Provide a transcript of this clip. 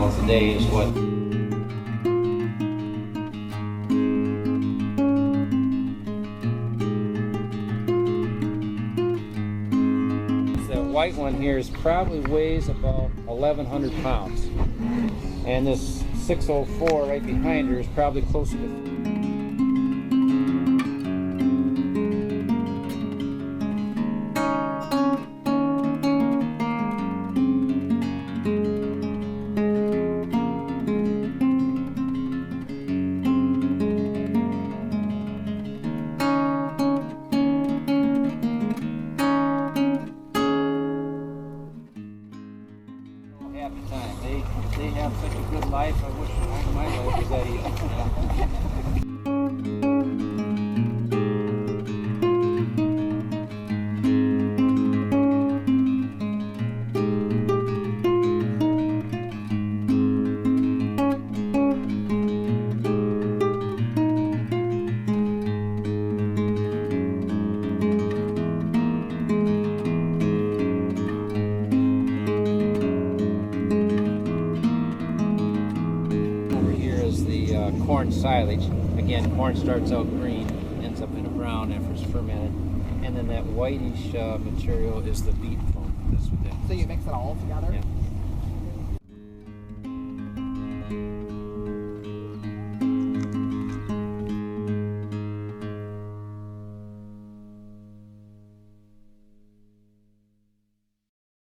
gallons a day is what. The white one here is probably weighs about 1,100 pounds. And this 604 right behind her is probably closer to. Happy time. They have such a good life. I wish my life was that easy. Corn silage. Again, corn starts out green, ends up in a brown after it's fermented, and then that whitish material is the beet foam. That's what that So you mix it all together? Yeah.